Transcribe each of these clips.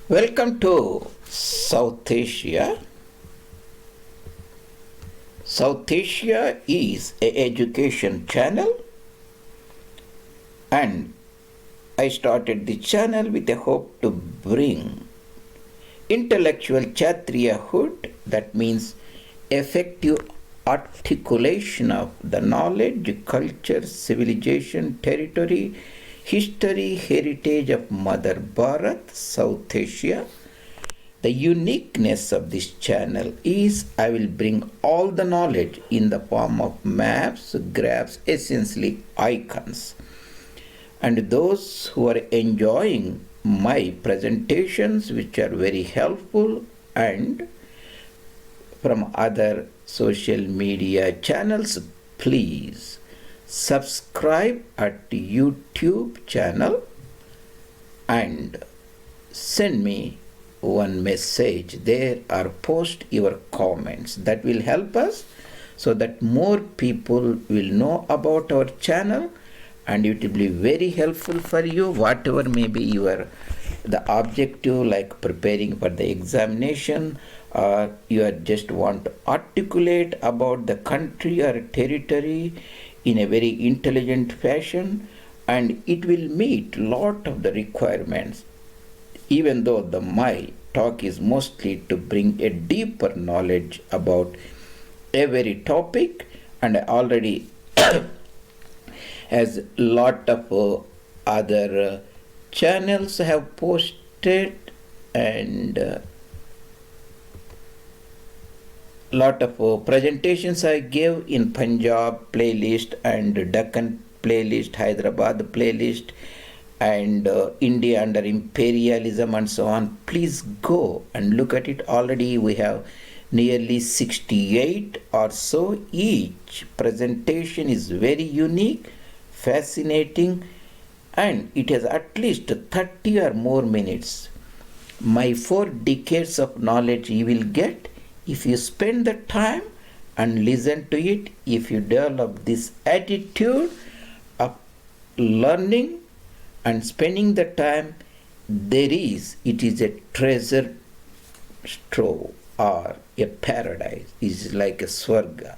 Welcome to South Asia. South Asia is an education channel, and I started the channel with a hope to bring intellectual Kshatriyahood, that means effective articulation of the knowledge, culture, civilization, territory, history, heritage of Mother Bharat, South Asia. The uniqueness of this channel is I will bring all the knowledge in the form of maps, graphs, essentially icons. And those who are enjoying my presentations, which are very helpful, and from other social media channels, please subscribe at the YouTube channel and send me one message there or post your comments. That will help us so that more people will know about our channel, and it will be very helpful for you, whatever may be the objective, like preparing for the examination, or you just want to articulate about the country or territory in a very intelligent fashion, and it will meet lot of the requirements, even though my talk is mostly to bring a deeper knowledge about every topic, and I already as lot of other channels have posted, and lot of presentations I gave in Punjab playlist and Deccan playlist, Hyderabad playlist, and India under imperialism and so on. Please go and look at it. Already we have nearly 68 or so. Each presentation is very unique, fascinating, and it has at least 30 or more minutes. My 4 decades of knowledge you will get if you spend the time and listen to it. If you develop this attitude of learning and spending the time, it is a treasure trove or a paradise. It is like a swarga,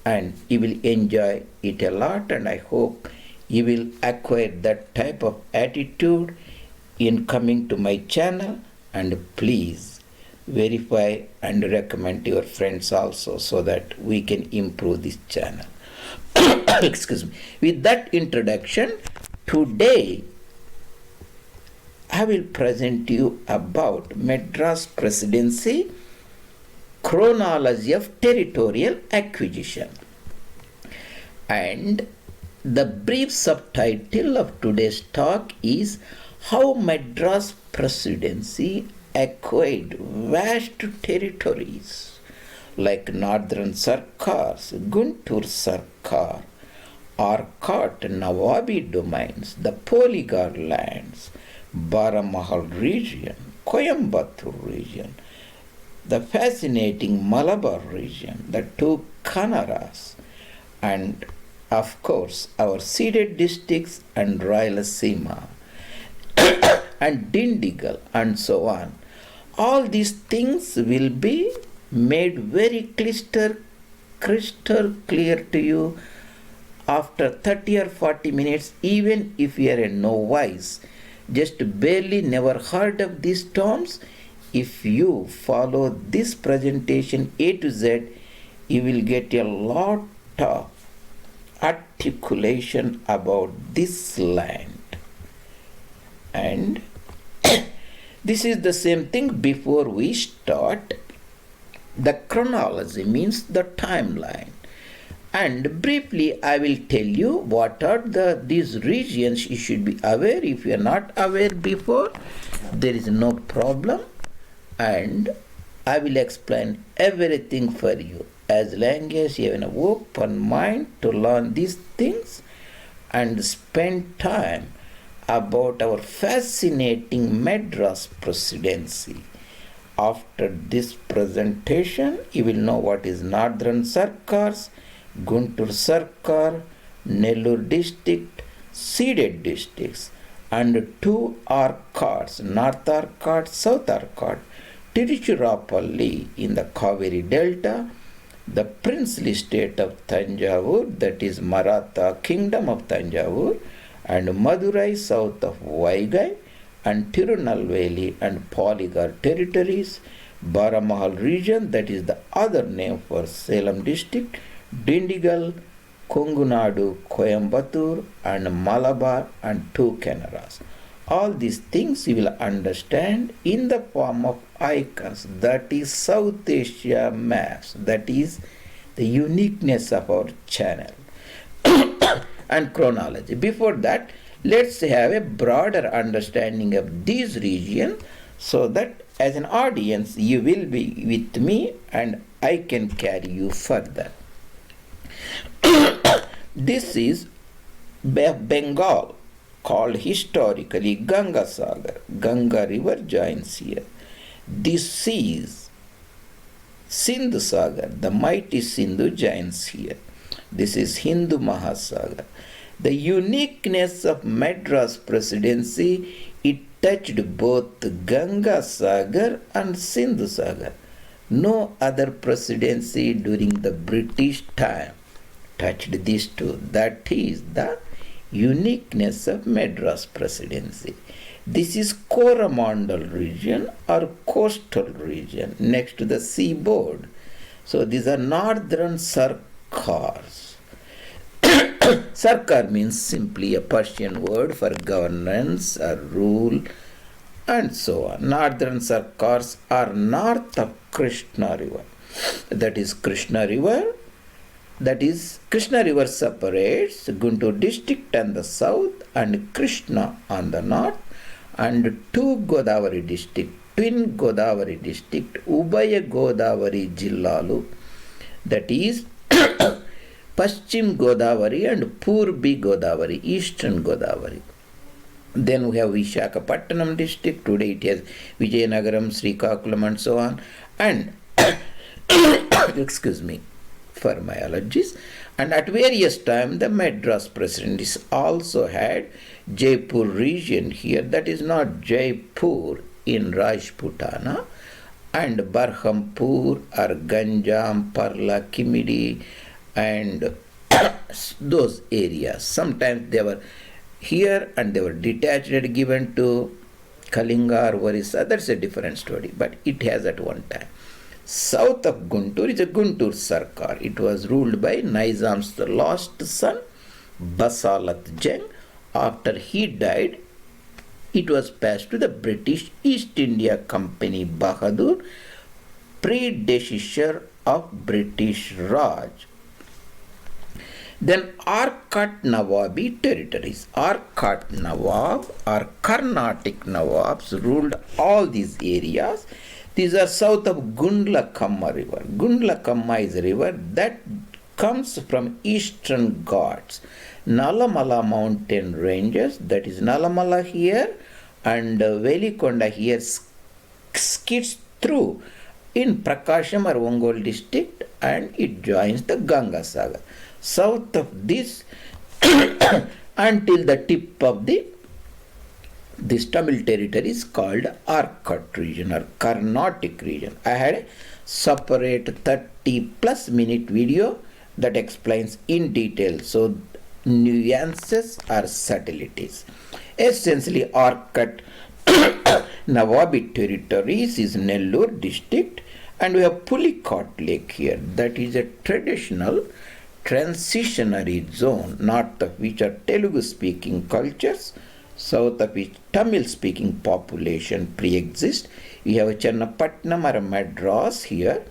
and you will enjoy it a lot, and I hope you will acquire that type of attitude in coming to my channel. And please verify and recommend to your friends also, so that we can improve this channel. Excuse me. With that introduction, today I will present you about Madras Presidency, chronology of territorial acquisition. And the brief subtitle of today's talk is How Madras Presidency Acquired Vast Territories like Northern Sarkars, Guntur Sarkar, Arcot Nawabi domains, the Polygar lands, Baramahal region, Coimbatore region, the fascinating Malabar region, the 2 Kanaras, and of course our ceded districts and Rayalaseema and Dindigal and so on. All these things will be made very crystal clear to you after 30 or 40 minutes, even if you are a novice, just barely never heard of these terms. If you follow this presentation A to Z, you will get a lot of articulation about this land. And this is the same thing. Before we start, the chronology means the timeline, and briefly I will tell you what are these regions you should be aware. If you are not aware before, there is no problem, and I will explain everything for you, as long as you have an open mind to learn these things and spend time about our fascinating Madras Presidency. After this presentation, you will know what is Northern Sarkars, Guntur Sarkar, Nellore district, ceded districts, and 2 Arcot Circars, North Arcot, South Arcot, Tiruchirappalli in the Kaveri Delta, the princely state of Tanjavur, that is Maratha kingdom of Tanjavur, and Madurai south of Vaigai, and Tirunelveli and Polygar territories, Baramahal region, that is the other name for Salem district, Dindigal, Kongunadu, Coimbatore, and Malabar, and 2 Kanaras. All these things you will understand in the form of icons, that is South Asia maps, that is the uniqueness of our channel. And chronology. Before that, let's have a broader understanding of this region so that as an audience you will be with me and I can carry you further. This is Bengal, called historically Ganga Sagar. Ganga river joins here. This is Sindhu Sagar, the mighty Sindhu joins here. This is Hindu Mahasagar. The uniqueness of Madras Presidency, it touched both Ganga Sagar and Sindhu Sagar. No other presidency during the British time touched these two. That is the uniqueness of Madras Presidency. This is Coromandel region or coastal region next to the seaboard. So these are northern Sarkars. Sarkar means simply a Persian word for governance or rule and so on. Northern Sarkars are north of Krishna river. That is Krishna river. That is Krishna river separates Guntur district on the south and Krishna on the north, and 2 Godavari district, twin Godavari district, Ubaya Godavari Jillalu, that is Paschim Godavari and Purbi Godavari, Eastern Godavari. Then we have Visakhapatnam district, today it has Vijayanagaram, Srikakulam and so on, and excuse me for my allergies. And at various times the Madras Presidency also had Jaipur region here, that is not Jaipur in Rajputana, and Barhampur or Ganjam, Parla, Kimidi, and those areas. Sometimes they were here and they were detached and given to Kalinga or Orissa. That's a different story, but it has at one time. South of Guntur is a Guntur Sarkar. It was ruled by Nizam's lost son, Basalat Jang. After he died, it was passed to the British East India Company Bahadur, predecessor of British Raj. Then Arcot Nawabi territories. Arcot Nawab or Carnatic Nawabs ruled all these areas. These are south of Gundlakamma river. Gundlakamma is a river that comes from eastern Ghats. Nalamala mountain ranges, that is Nalamala here and Velikonda here, skids through in Prakasham or Ongole district, and it joins the Ganga Sagar. South of this until the tip of this Tamil territory is called Arcot region or Carnatic region. I had a separate 30 plus minute video that explains in detail, so nuances or subtleties. Essentially, Arcot Nawabi territories is Nellore district, and we have Pulicot Lake here. That is a traditional transitionary zone, north of which are Telugu speaking cultures, south of which Tamil speaking population pre-exist. We have Channapatnam or Madras here,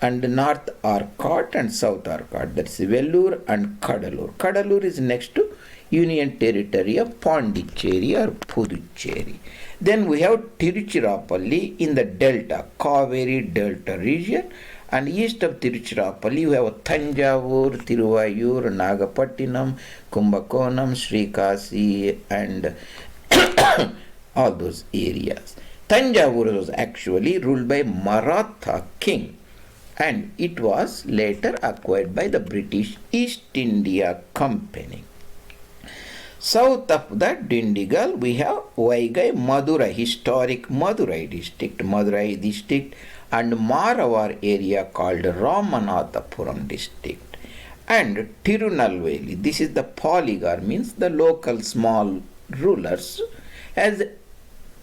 and north Arcot and south Arcot, that's Vellore and Kadalur. Kadalur is next to Union Territory of Pondicherry or Puducherry. Then we have Tiruchirappalli in the Delta, Kaveri Delta region, and east of Tiruchirappalli we have Tanjavur, Tiruvayur, Nagapattinam, Kumbakonam, Srikasi, and all those areas. Tanjavur was actually ruled by Maratha king, and it was later acquired by the British East India Company. South of the Dindigul, we have Vaigai Madurai, historic Madurai district, and Maravar area called Ramanathapuram district. And Tirunelveli, this is the polygar, means the local small rulers, has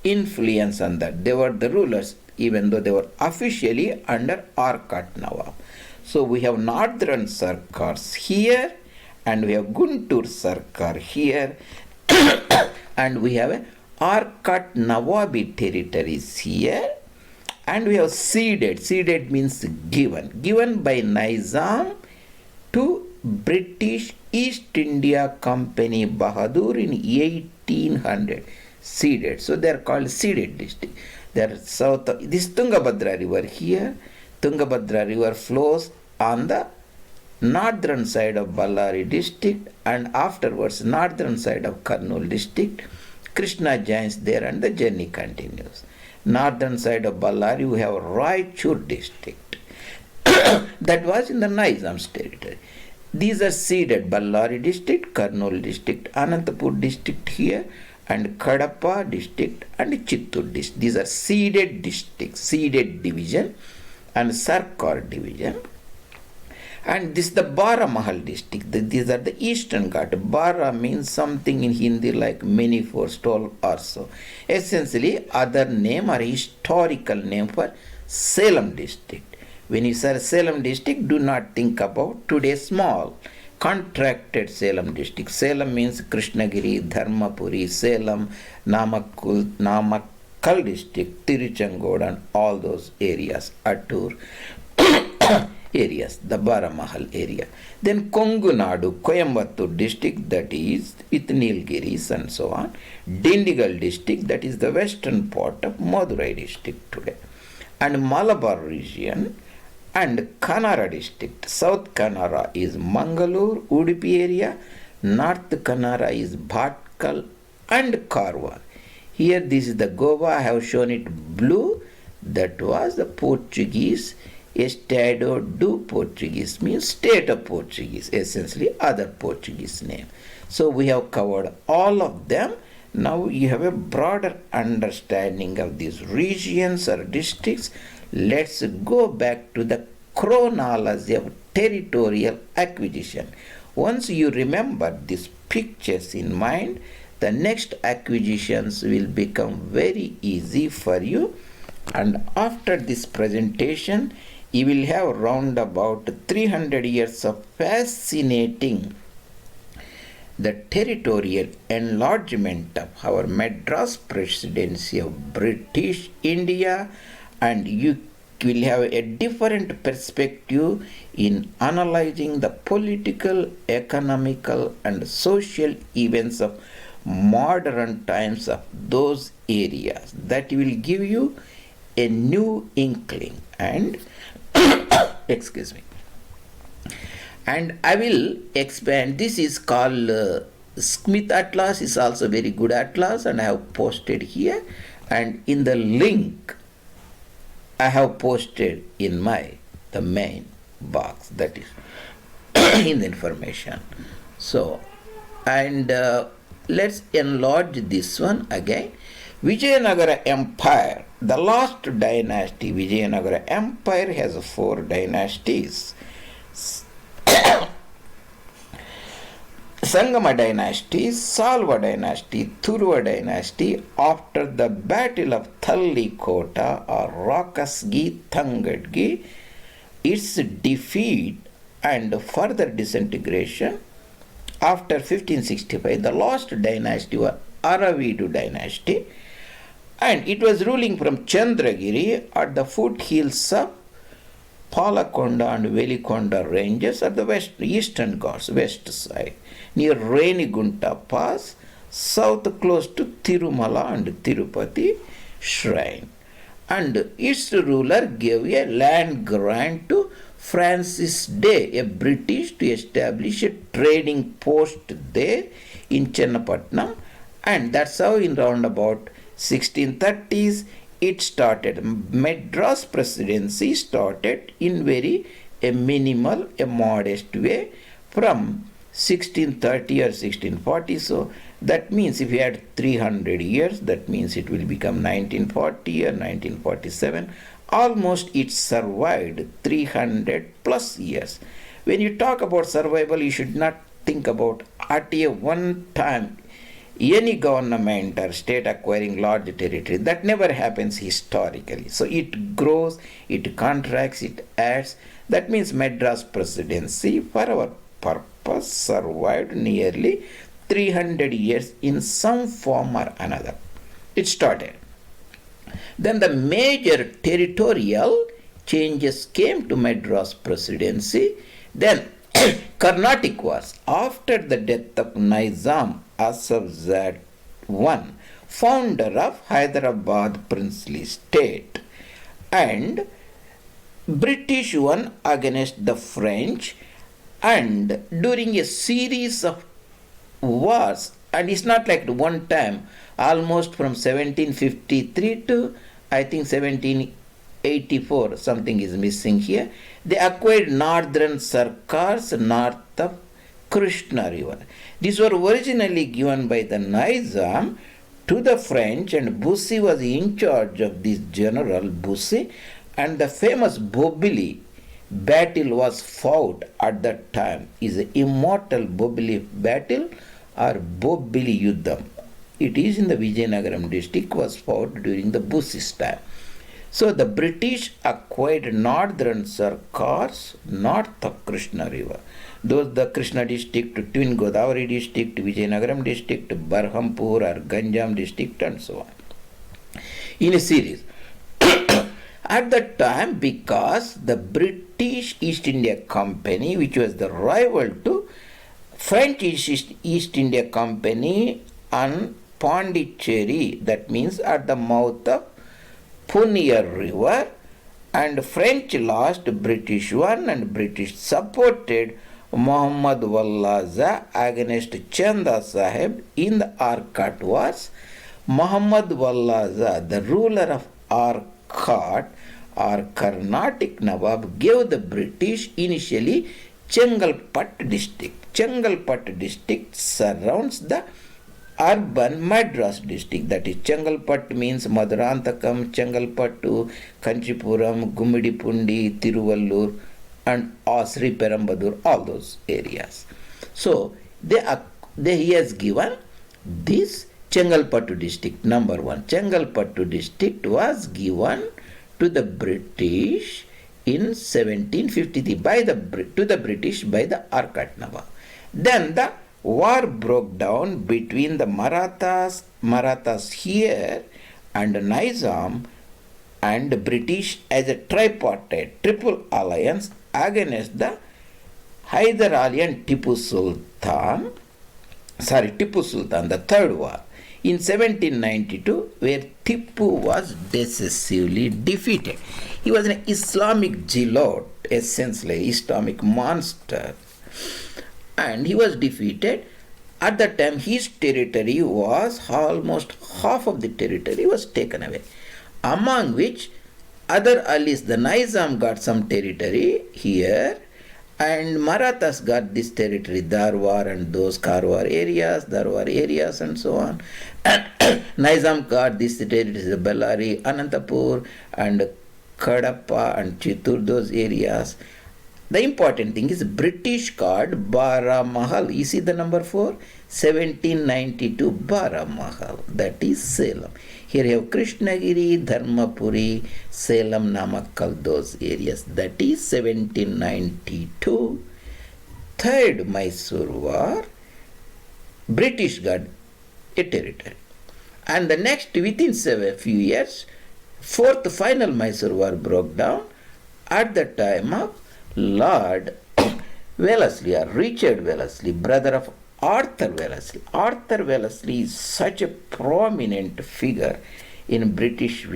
influence on that. They were the rulers, even though they were officially under Arcot Nawab. So we have northern Sarkars here, and we have Guntur Sarkar here, and we have Arcot Nawabi territories here, and we have ceded means given by Nizam to British East India Company Bahadur in 1800, ceded. So they are called ceded district. They are south of this Tungabhadra river here. Tungabhadra river flows on the northern side of Ballari district, and afterwards northern side of Kurnool district. Krishna joins there and the journey continues. Northern side of Ballari we have Raichur district. That was in the Nizam's territory. These are ceded: Ballari district, Kurnool district, Anantapur district here, and Kadapa district and Chittur district. These are ceded districts, ceded division, and Sarkar division. And this is the Baramahal district. These are the eastern Ghat. Bara means something in Hindi like many, for, stole, or so. Essentially, other name or historical name for Salem district. When you say Salem district, do not think about today's small, contracted Salem district. Salem means Krishnagiri, Dharmapuri, Salem, Namakkal district, Tiruchirappalli, and all those areas, Attur areas, the Baramahal area. Then Kongunadu, Coimbatore district, that is with Nilgiris and so on. Dindigul district, that is the western part of Madurai district today. And Malabar region, and Kanara district. South Kanara is Mangalore, Udupi area. North Kanara is Bhatkal and Karwar. Here this is the Goa, I have shown it blue. That was the Portuguese Estado do Portuguese, means state of Portuguese, essentially other Portuguese name. So we have covered all of them. Now you have a broader understanding of these regions or districts. Let's go back to the chronology of territorial acquisition. Once you remember these pictures in mind, the next acquisitions will become very easy for you. And after this presentation, you will have round about 300 years of fascinating the territorial enlargement of our Madras Presidency of British India, and you will have a different perspective in analyzing the political, economical, and social events of modern times of those areas. That will give you a new inkling. And excuse me, and I will expand. This is called Smith Atlas, is also very good atlas, and I have posted here, and in the link I have posted in the main box, that is in the information. So, and let's enlarge this one again. Vijayanagara Empire, the last dynasty. Vijayanagara Empire has 4 dynasties. Sangama dynasty, Salva dynasty, Thuruva dynasty. After the battle of Thallikota or Rakasgi Thangadgi, its defeat and further disintegration, after 1565, the last dynasty was Aravidu dynasty, and it was ruling from Chandragiri at the foothills of Palakonda and Velikonda ranges at the eastern Ghats, west side, near Renigunta Pass, south close to Tirumala and Tirupati shrine. And its ruler gave a land grant to Francis Day, a British, to establish a trading post there in Chennapatnam, and that's how in round about 1630s it started. Madras Presidency started in very a minimal, a modest way from 1630 or 1640. So That means if you add 300 years, that means it will become 1940 or 1947. Almost it survived 300 plus years. When you talk about survival, you should not think about at a one time any government or state acquiring large territory. That never happens historically. So it grows, it contracts, it adds. That means Madras Presidency, for our purpose, survived nearly 300 years in some form or another. It started. Then the major territorial changes came to Madras Presidency. Then Carnatic was, after the death of Nizam Asafzad I, founder of Hyderabad princely state, and British won against the French, and during a series of wars, and it's not like one time, almost from 1753 to I think 1784, something is missing here. They acquired northern Sarkars north of Krishna river. These were originally given by the Nizam to the French, and Bussy was in charge of this general Bussy, and the famous Bobili battle was fought at that time. Is the immortal Bobili battle or Bobili Yuddham. It is in the Vijayanagaram district, was fought during the Bussy's time. So the British acquired northern Sarkars north of Krishna river. Those the Krishna district, Twin Godavari district, Vijayanagaram district, Barhampur or Ganjam district, and so on. In a series. At that time, because the British East India Company, which was the rival to French East India Company on Pondicherry, that means at the mouth of Punier River, and French lost, British won, and British supported Muhammad Wallaza against Chanda Sahib in the Arcot wars. Muhammad Wallaza, the ruler of Arcot or Carnatic Nawab, gave the British initially Chengalpat district. Chengalpat district surrounds the urban Madras district. That is, Chengalpat means Madurantakam, Chengalpattu, Kanchipuram, Gumidipundi, Tiruvallur, and Sri Perambadur, all those areas. So he has given this Chengalpattu district, number one. Chengalpattu district was given to the British in 1753 to the British by the Arcot Nawab. Then the war broke down between the Marathas here and Nizam and British as a triple alliance against the Hyder Ali and Tipu Sultan, the third war in 1792, where Tipu was decisively defeated. He was an Islamic zealot, essentially Islamic monster, and he was defeated. At that time, his territory was almost half of the territory was taken away, among which other allies, the Nizam got some territory here, and Marathas got this territory, Darwar and those Darwar areas and so on. And Nizam got this territory, Bellary, Anantapur and Kadapa and Chittur, those areas. The important thing is British got Baramahal. You see the number 4? 1792 Baramahal. That is Salem. Here you have Krishnagiri, Dharmapuri, Salem, Namakkal, those areas. That is 1792. Third Mysore war, British got a territory. And the next, within few years, fourth final Mysore war broke down at the time of Lord Wellesley or Richard Wellesley, brother of Arthur Wellesley. Arthur Wellesley is such a prominent figure in British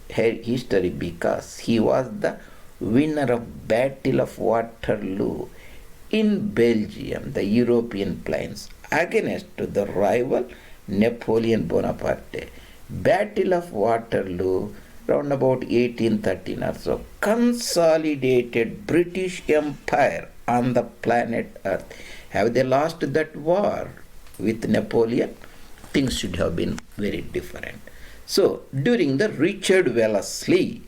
history because he was the winner of Battle of Waterloo in Belgium, the European plains, against the rival Napoleon Bonaparte. Battle of Waterloo, round about 1813 or so, consolidated British Empire on the planet Earth. Have they lost that war? with Napoleon, things should have been very different. So, during the Richard Wellesley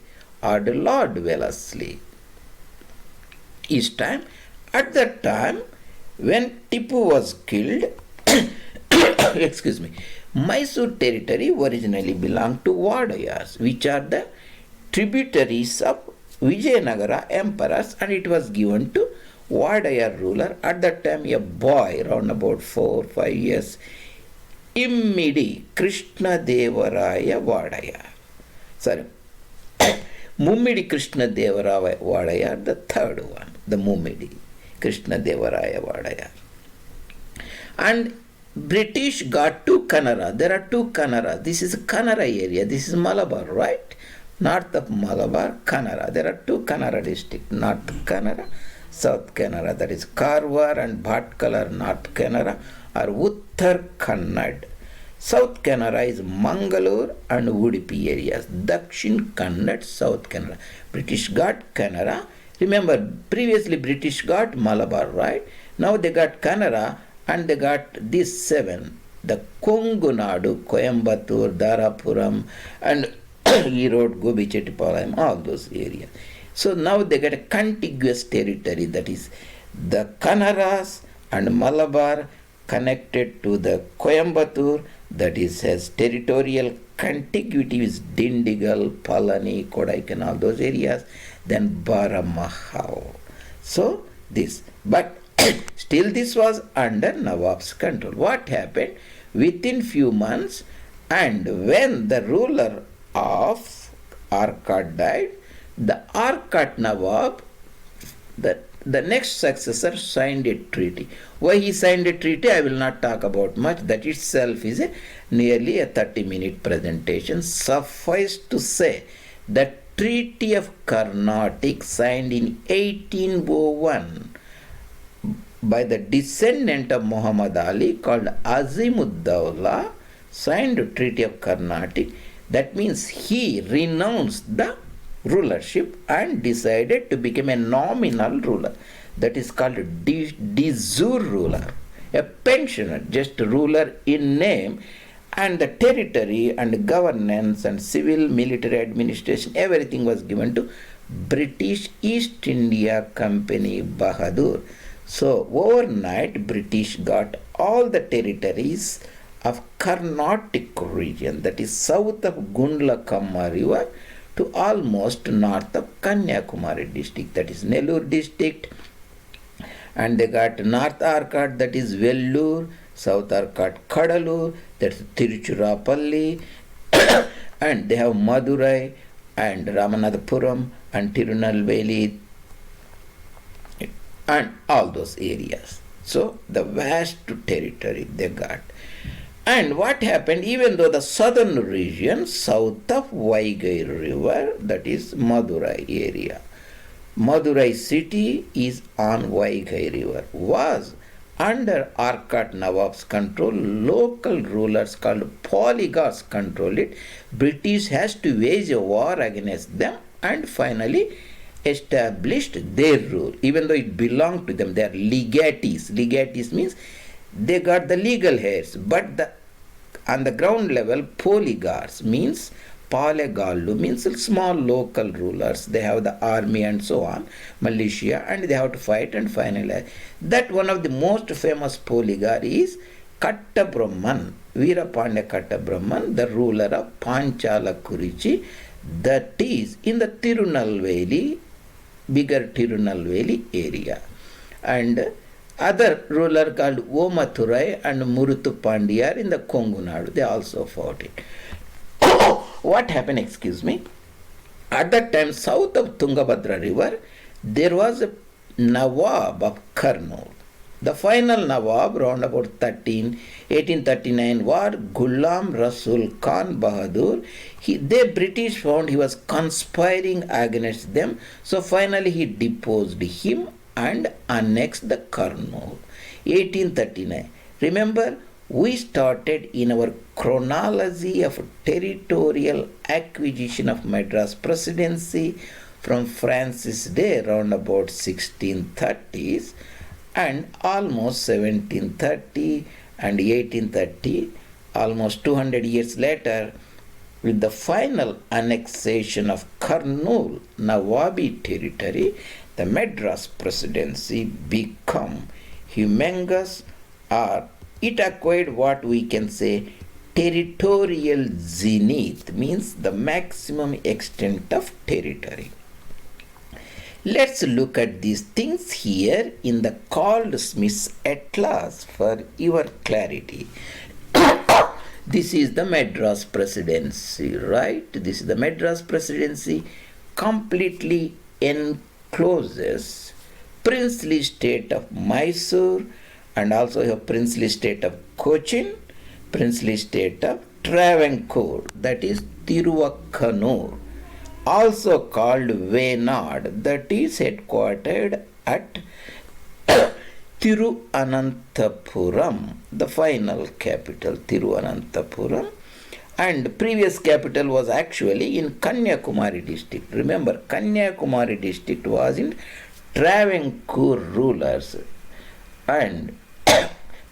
or the Lord Wellesley, his time, at that time when Tipu was killed, excuse me, Mysore territory originally belonged to Wadayars, which are the tributaries of Vijayanagara emperors, and it was given to Wadayar ruler. At that time, a boy around about 4 or 5 years, Immidi Krishna Devaraya Wadayar. Sorry, Mummidi Krishna Devaraya Wadayar, the third one, the Mummidi Krishna Devaraya Wadayar. And British got to Kanara. There are two Kanara. This is Kanara area. This is Malabar, right? North of Malabar, Kanara. There are two Kanara districts, North Kanara, South Kanara. That is Karwar and Bhatkalar, North Kanara, or Uttar Kannad. South Kanara is Mangalore and Udupi areas. Dakshin Kannad, South Kanara. British got Kanara. Remember, previously British got Malabar, right? Now they got Kanara, and they got these 7. The Kongunadu, Coimbatore, Darapuram, and Erode, Gobichetipalayam, all those areas. So now they get a contiguous territory, that is the Kanaras and Malabar connected to the Coimbatore, that is has territorial contiguity with Dindigal, Palani, Kodaikan, all those areas, then Baramahao. So this, but still this was under Nawab's control. What happened? Within few months, and when the ruler of Arcot died, the Arcot Nawab, the next successor, signed a treaty. Why he signed a treaty, I will not talk about much. That itself is nearly a 30-minute presentation. Suffice to say, the Treaty of Carnatic, signed in 1801 by the descendant of Muhammad Ali called Azimud-Dawla, signed the Treaty of Carnatic. That means he renounced the rulership and decided to become a nominal ruler. That is called a de jure ruler, a pensioner, just a ruler in name, and the territory and governance and civil military administration, everything was given to British East India Company Bahadur. So overnight British got all the territories of Carnatic region, that is south of Gundlakamma river to almost north of Kanyakumari district, that is Nellore district, and they got North Arcot, that is Vellore, South Arcot Kadalur, that is Tiruchirappalli, and they have Madurai and Ramanathapuram and Tirunelveli and all those areas. So the vast territory they got. And what happened, even though the southern region, south of Vaigai river, that is Madurai area, Madurai city is on Vaigai river, was under Arcot Nawab's control. Local rulers called polygars control it. British has to wage a war against them and finally established their rule, even though it belonged to them. They are legatees. Legatees means they got the legal heirs, but on the ground level, polygars means Palegallu means small local rulers. They have the army and so on, militia, and they have to fight and finalize. That one of the most famous polygar is Kattabrahman, Veerapandya Kattabrahman, the ruler of Panchala Kurichi, that is in the Tirunelveli, bigger Tirunelveli area. And other ruler called Omathurai and Muruthu Pandiyar in the Kongunadu, they also fought it. What happened, excuse me, at that time south of Tungabhadra river, there was a Nawab of Kurnool. The final Nawab, around about 1839, was Ghulam Rasul Khan Bahadur. The British found he was conspiring against them, so finally he deposed him and annexed the Kurnool. 1839. Remember, we started in our chronology of territorial acquisition of Madras Presidency from Francis Day around about 1630s and almost 1730 and 1830, almost 200 years later, with the final annexation of Kurnool, Nawabi territory, the Madras Presidency became humongous, or it acquired what we can say territorial zenith, means the maximum extent of territory. Let's look at these things here in the called Smith's Atlas for your clarity. This is the Madras Presidency, right? This is the Madras Presidency, completely encloses princely state of Mysore and also a princely state of Cochin, princely state of Travancore, that is Tiruvakkannur, also called Wayanad, that is headquartered at Thiruvananthapuram, the final capital, Thiruvananthapuram, and previous capital was actually in Kanyakumari district. Remember, Kanyakumari district was in Travancore rulers, and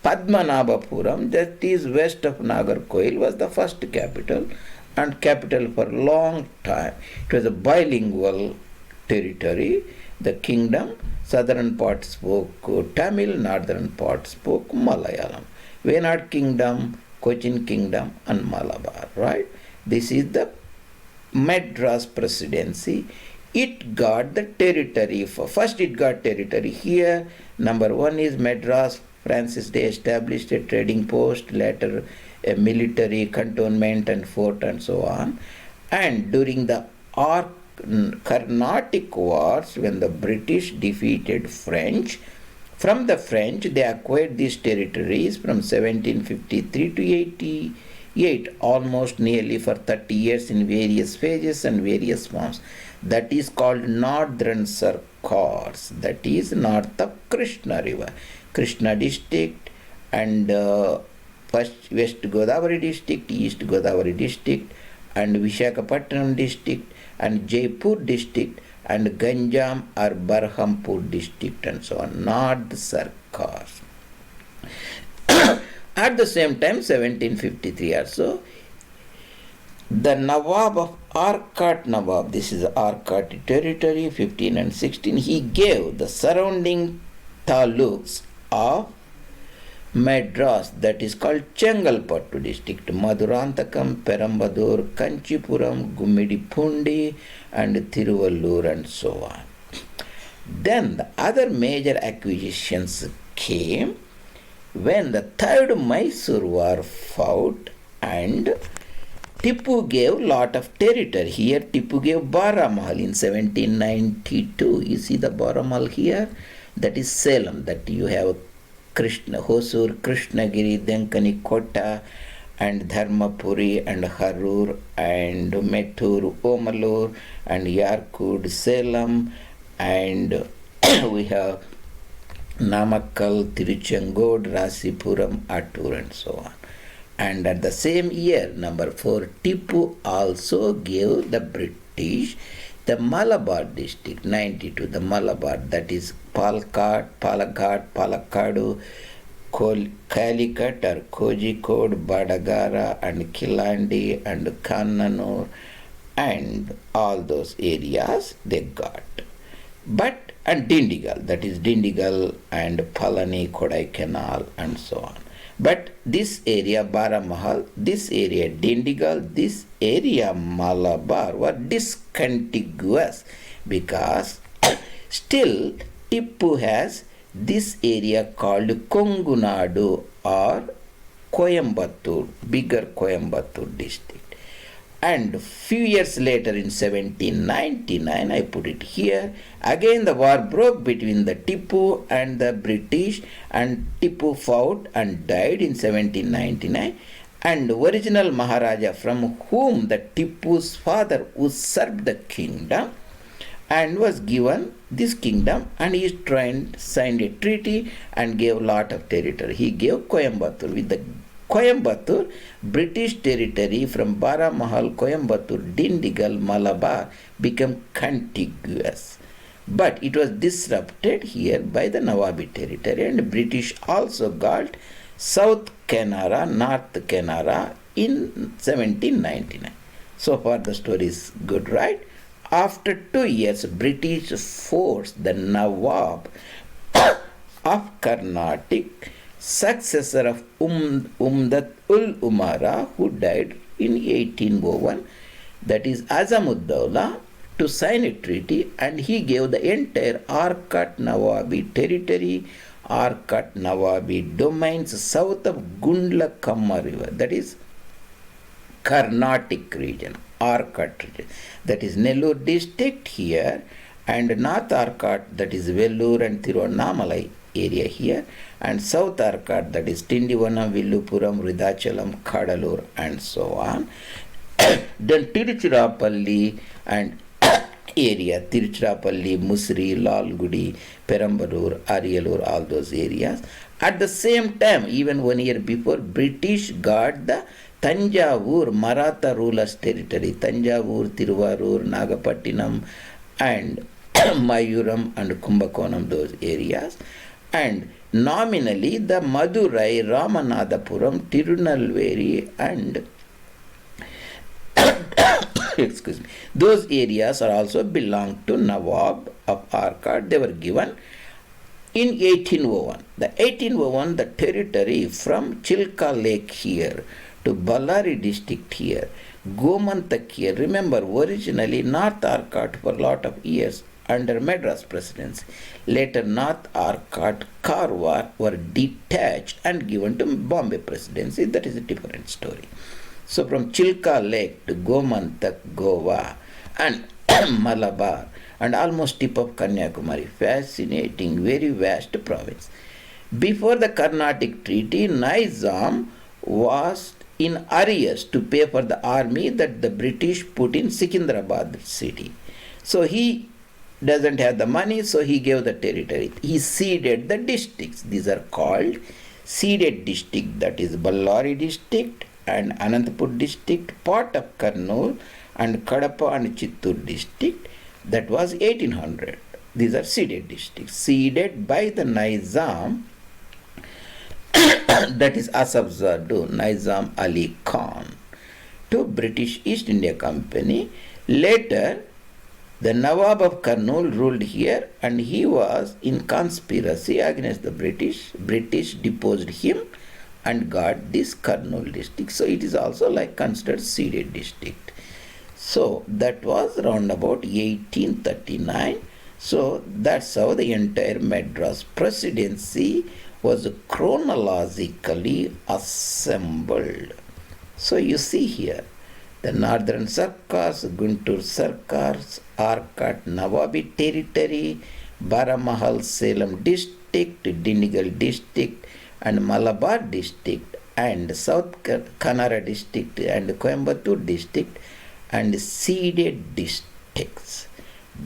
Padmanabhapuram, that is west of Nagarkoil, was the first capital and capital for a long time. It was a bilingual territory. The kingdom, southern part spoke Tamil, northern part spoke Malayalam. Wayanad kingdom, Cochin kingdom and Malabar, right? This is the Madras Presidency. It got the territory, first it got territory here. Number one is Madras. Francis Day established a trading post, later a military cantonment and fort and so on. And during the Carnatic wars, when the British defeated French, from the French they acquired these territories from 1753 to 88, almost nearly for 30 years in various phases and various forms. That is called Northern Circars, that is north of Krishna river. Krishna district and first West Godavari district, East Godavari district, and Vishakhapatnam district, and Jaipur district, and Ganjam or Barhampur district, and so on, North Sarkars. At the same time, 1753 or so, the Nawab of Arcot Nawab, this is Arcot territory, 15 and 16, he gave the surrounding taluks of Madras, that is called Chengalpattu district, Madurantakam, Perambadur, Kanchipuram, Gummidi-Pundi, and Tiruvallur, and so on. Then the other major acquisitions came when the third Mysore war fought and Tipu gave lot of territory. Here Tipu gave Baramahal in 1792. You see the Baramahal here? That is Salem, that you have Krishna, Hosur, Krishnagiri, Denkani Kota, and Dharmapuri, and Harur, and Metur, Omalur, and Yarkud, Salem, and we have Namakkal, Tiruchangod, Rasipuram, Attur, and so on. And at the same year, number 4, Tipu also gave the British the Malabar district, 92, the Malabar, that is Palakkad, Palakkadu, Calicut or Kozhikode, Badagara, and Kilandi, and Kannanur, and all those areas they got. But, and Dindigal, that is Dindigal and Palani, Kodaikanal, and so on. But this area Baramahal, this area Dindigal, this area Malabar were discontiguous because still Tipu has this area called Kongunadu or Coimbatore, bigger Coimbatore district. And few years later in 1799, I put it here, again the war broke between the Tipu and the British, and Tipu fought and died in 1799, and original Maharaja from whom the Tipu's father usurped the kingdom and was given this kingdom, and he signed a treaty and gave lot of territory. He gave Coimbatore. With the Coimbatore, British territory from Baramahal, Coimbatore, Dindigal, Malabar became contiguous. But it was disrupted here by the Nawabi territory, and British also got South Kanara, North Kanara in 1799. So far the story is good, right? After 2 years, British forced the Nawab of Carnatic, successor of Umdat-ul-Umara, who died in 1801, that is Azam-ud-Dawla, to sign a treaty, and he gave the entire Arcot Nawabi territory, Arcot Nawabi domains south of Gundla-Kamma river, that is Carnatic region, Arcot region, that is Nellore district here, and North Arcot, that is Vellore and Tiruvannamalai area here, and South Arcot, that is Tindivanam, Villupuram, Ridachalam, Kadalur, and so on. Then Tiruchirappalli and area, Tiruchirappalli, Mysore, Lalgudi, Perambalur, Ariyalur, all those areas. At the same time, even 1 year before, British got the Tanjavur, Maratha rulers' territory, Tanjavur, Tiruvarur, Nagapattinam, and Mayuram and Kumbakonam, those areas. And nominally, the Madurai, Ramanathapuram, Tirunelveli, and excuse me, those areas are also belong to Nawab of Arcot. They were given in 1801. The 1801, the territory from Chilka Lake here to Ballari district here, Gomantak here. Remember, originally North Arcot for a lot of years under Madras Presidency. Later North Arcot, Karwar were detached and given to Bombay Presidency. That is a different story. So from Chilka Lake to Gomantak, Goa, and Malabar, and almost tip of Kanyakumari. Fascinating, very vast province. Before the Carnatic Treaty, Nizam was in arrears to pay for the army that the British put in Secunderabad city. So he doesn't have the money, so he gave the territory. He ceded the districts. These are called ceded district, that is Ballari district and Anantapur district, part of Kurnool, and Kadapa and Chittur district. That was 1800. These are ceded districts, ceded by the Nizam, that is Asaf Zadu, Nizam Ali Khan, to British East India Company. Later, the Nawab of Kurnool ruled here, and he was in conspiracy against the British. British deposed him and got this Kurnool district. So it is also like considered ceded district. So that was around about 1839. So that's how the entire Madras Presidency was chronologically assembled. So you see here, the northern Sarkars, Guntur Sarkars, Arcot Nawabi territory, Baramahal Salem district, Dindigal district, and Malabar district, and South Kanara district, and Coimbatore district, and ceded districts.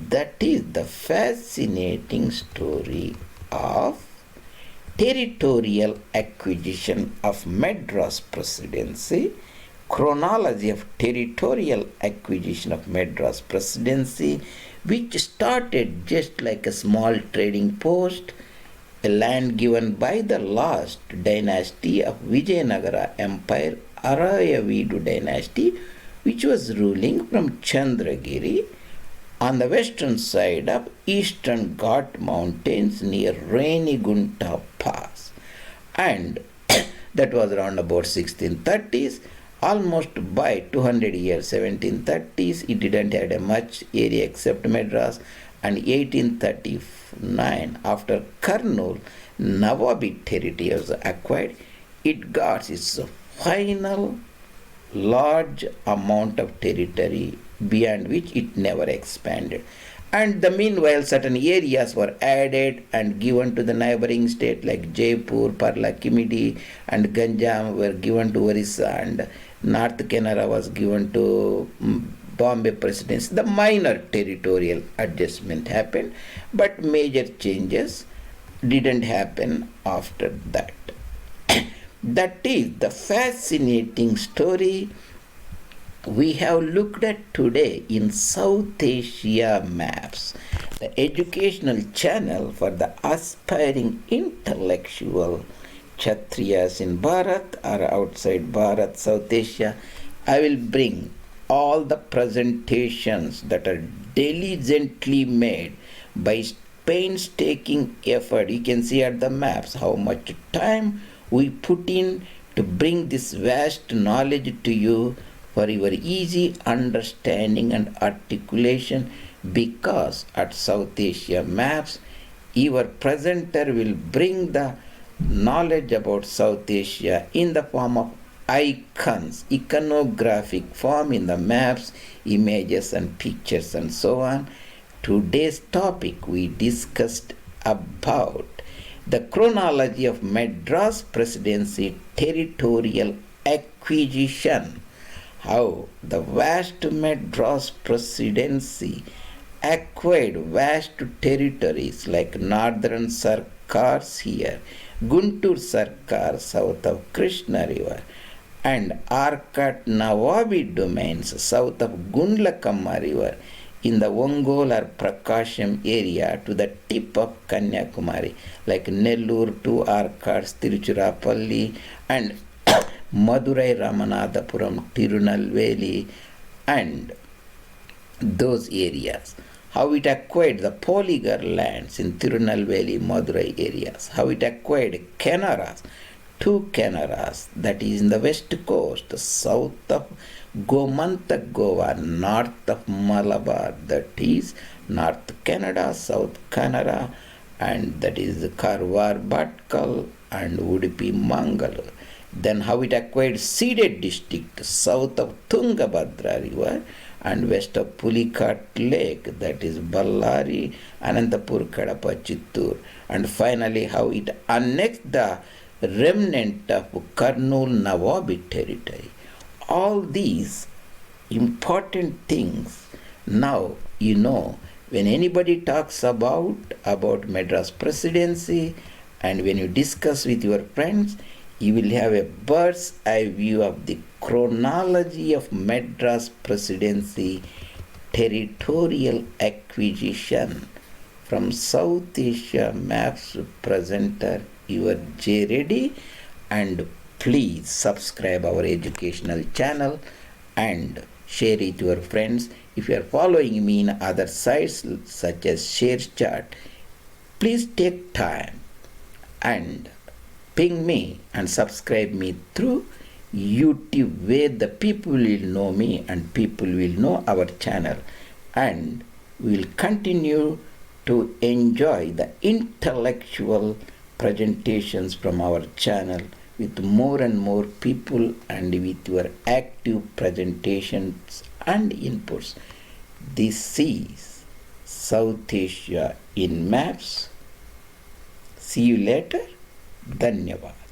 That is the fascinating story of territorial acquisition of Madras Presidency, chronology of territorial acquisition of Madras Presidency, which started just like a small trading post, a land given by the last dynasty of Vijayanagara Empire, Arayavidu dynasty, which was ruling from Chandragiri on the western side of eastern Ghat mountains near Renigunta Pass. And that was around about 1630s. Almost by 200 years, 1730s, it didn't have much area except Madras. And 1839, after Kurnool, Nawabi territory was acquired, it got its final large amount of territory beyond which it never expanded. And the meanwhile, certain areas were added and given to the neighboring state like Jaipur, Parla, Kimidi, and Ganjam were given to Orissa, and North Kanara was given to Bombay Presidency. The minor territorial adjustment happened, but major changes didn't happen after that. That is the fascinating story we have looked at today in South Asia Maps, the educational channel for the aspiring intellectual Kshatriyas in Bharat or outside Bharat, South Asia, I will bring all the presentations that are diligently made by painstaking effort. You can see at the maps how much time we put in to bring this vast knowledge to you for your easy understanding and articulation, because at South Asia maps, your presenter will bring the knowledge about South Asia in the form of icons, iconographic form in the maps, images and pictures and so on. Today's topic we discussed about the chronology of Madras Presidency territorial acquisition, how the vast Madras Presidency acquired vast territories like northern Sarkars here, Guntur Sarkar south of Krishna river, and Arcot Nawabi domains south of Gundlakamma river in the Ongole or Prakasham area to the tip of Kanyakumari, like Nellore to Arcot, Tiruchirappalli, and Madurai, Ramanathapuram, Tirunelveli, and those areas. How it acquired the polygar lands in Tirunelveli, Madurai areas. How it acquired Kanaras, two Kanaras, that is in the west coast, south of Gomantak Goa, north of Malabar, that is North Canada, South Kanara, and that is Karwar, Bhatkal, and Udupi, Mangalore. Then how it acquired ceded district south of Tungabhadra river and west of Pulicat lake, that is Ballari, Anantapur, Kadapa, Chittur. And finally how it annexed the remnant of Kurnool Nawabi territory. All these important things, now you know, when anybody talks about Madras Presidency, and when you discuss with your friends, you will have a bird's eye view of the chronology of Madras Presidency territorial acquisition from South Asia Maps presenter, your J. Reddy, and please subscribe our educational channel and share it to your friends. If you are following me in other sites such as ShareChat, please take time and ping me and subscribe me through YouTube, where the people will know me and people will know our channel, and we will continue to enjoy the intellectual presentations from our channel with more and more people and with your active presentations and inputs. This is South Asia in Maps. See you later. धन्यवाद.